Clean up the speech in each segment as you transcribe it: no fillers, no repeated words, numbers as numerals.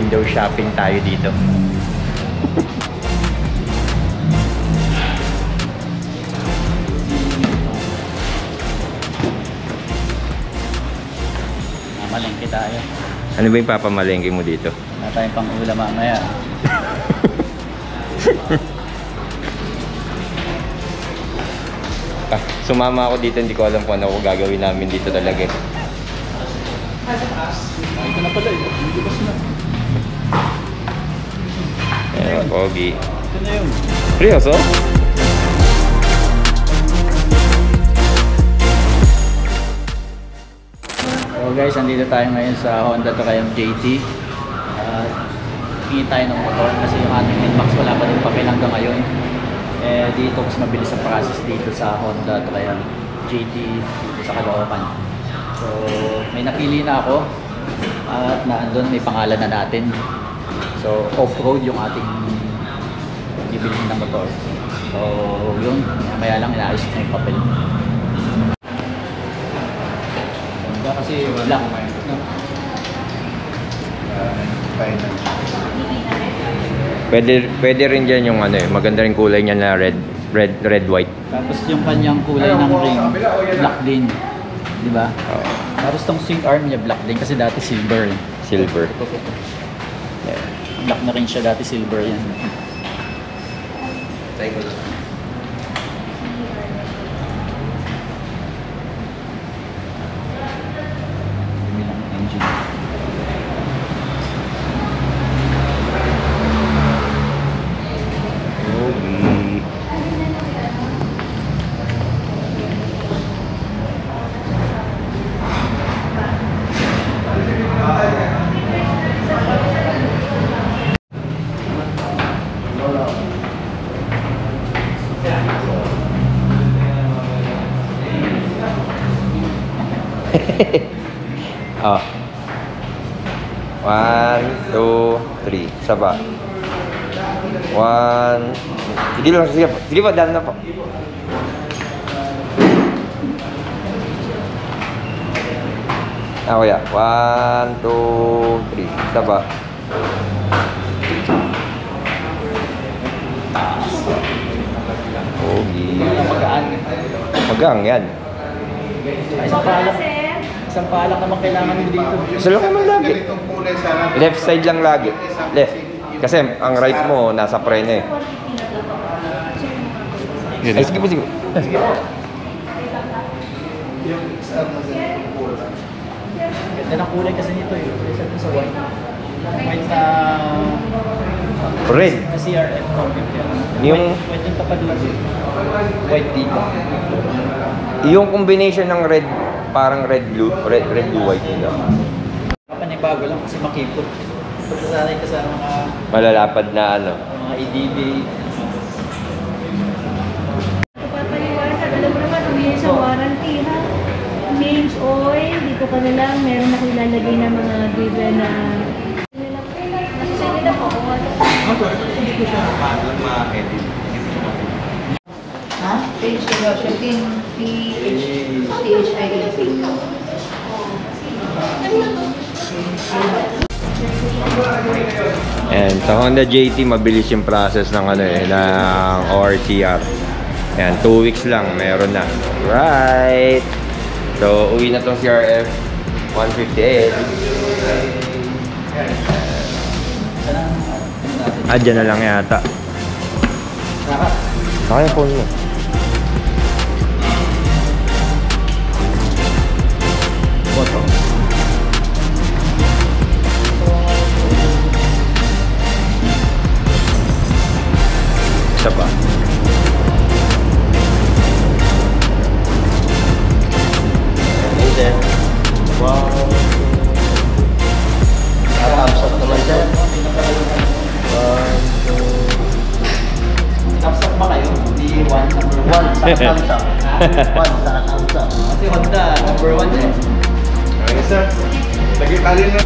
Window shopping tayo dito. Malengke tayo. Ano ba yung papamalengke mo dito? Wala tayong pang-ulam mamaya. Sumama ako dito, hindi ko alam kung ano gagawin namin dito talaga. Ito na pala, ito na. Ayan, pogi. Ito na yun. Seryoso? So guys, andito tayo ngayon sa Honda Triumph JT. Hingi tayo ng motor kasi yung ating Inmax wala pa din papel hanggang ngayon. Dito mas mabilis ang process dito sa Honda Triumph JT dito sa Caloocan. So may napili na ako at naandun may pangalan na natin. So off-road yung ating bibilhin ng motor. So yun, maya lang inaayos na yung papel. Kasi black. Pwede rin dyan yung ano eh, maganda rin kulay niya na red white. Tapos yung kanyang kulay ng ring, black din. Di ba? Oo. Tapos tong swing arm niya black din kasi dati silver. Silver. Yeah. Black na rin siya, dati silver yan. Try ko lang. Oh. 1, 2, 3. Saba. 1. Sige lang, sige po. Sige po, daan na po. Kuya. 1, 2, 3. Saba. Pogi. Magang yan. Isang palak naman kailangan mo dito. Sa laki man lagi. Left side lang lagi. Left. Kasi ang right mo nasa preno eh. Ay, sige po, sige. Sige po. Ganda ng kulay kasi nito eh. Isa sa white. White na... Red. Na CRF. Yung... White yung tapadura. White dito. Yung combination ng red, parang red blue white nila. Panibago lang kasi makipot. Pagsasanay ka sa mga Malalapad na ano. mga EDB. Papaliwanag, alam mo naman, umiyan sa warranty ha. Change oil, dito ka na lang, meron ako ilalagay na mga given na nasusunod ako kung ano. Hindi ko siya ma-edit. Ha? Page devotion, PHIAC. And sa Honda JT, mabilis yung process ng ano eh, ng ORCR. Ayan, 2 weeks lang, meron na. Right! So, uwi na tong CRF 158. Dyan na lang yata. Saka yung phone mo. Boto. Isa pa. And then, wow. Thumbs up naman dyan. Thumbs up ba kayo? Hindi 1, number 1 sa thumbs up. 1 sa thumbs up. Kasi Honda, number 1 eh. Okay, sir. Lagi tali na.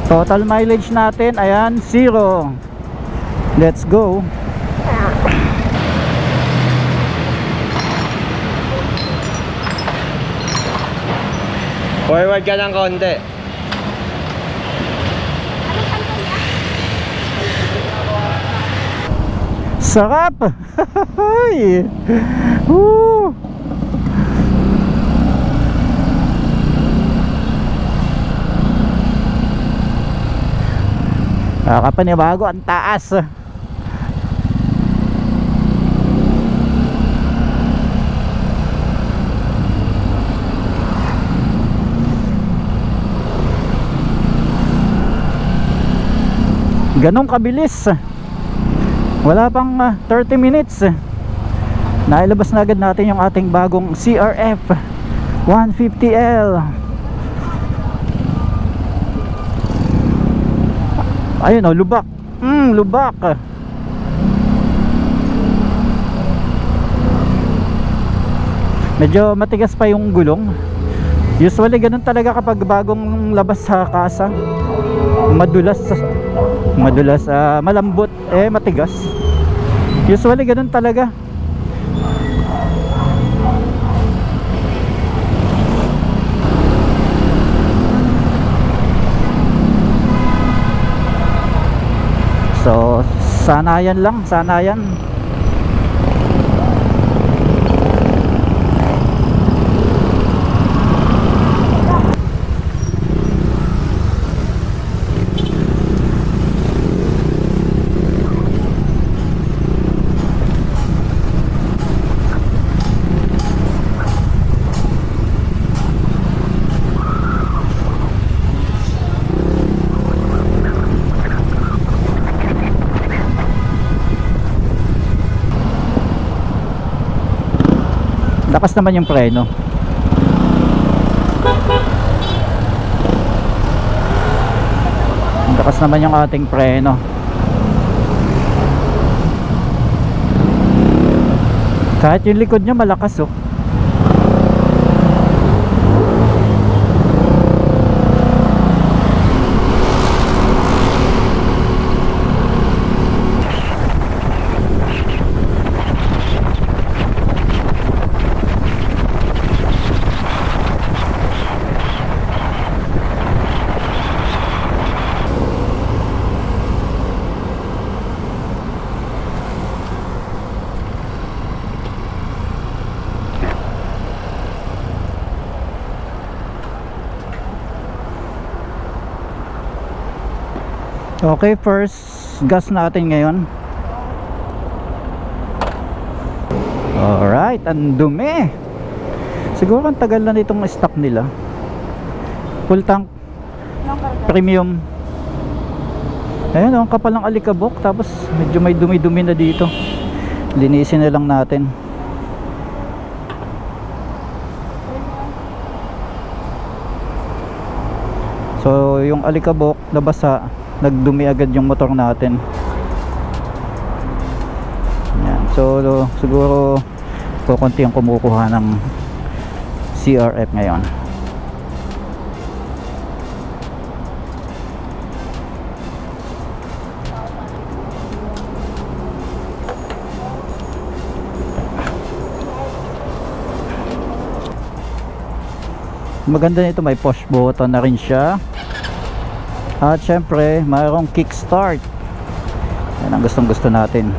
Total mileage natin, ayan, 0. Let's go. Forward ka ng konti. Sarap. Woo. Kapanibago, ang taas. Ganong kabilis. Wala pang 30 minutes. Nailabas na agad natin yung ating bagong CRF 150L. Ayun, oh, lubak. Lubak. Medyo matigas pa yung gulong. Usually ganun talaga kapag bagong labas sa kasa. Madulas, malambot, matigas. Usually ganun talaga. So, sanayan lang, sanayan. Lakas naman yung preno. Lakas naman yung ating preno. Kahit yung likod niya malakas, oh. Okay, first gas natin ngayon. Alright, ang dumi. Siguro ang tagal na nitong stock nila. Full tank premium. Ayan, ang kapal ng alikabok. Tapos medyo may dumi-dumi na dito. Linisin na lang natin. So yung alikabok nabasa, nagdumi agad yung motor natin. Yan. So siguro kukunti ang kumukuha ng CRF ngayon. Maganda nito, may push button na rin siya. At syempre mayroong kickstart. Yan ang gustong gusto natin.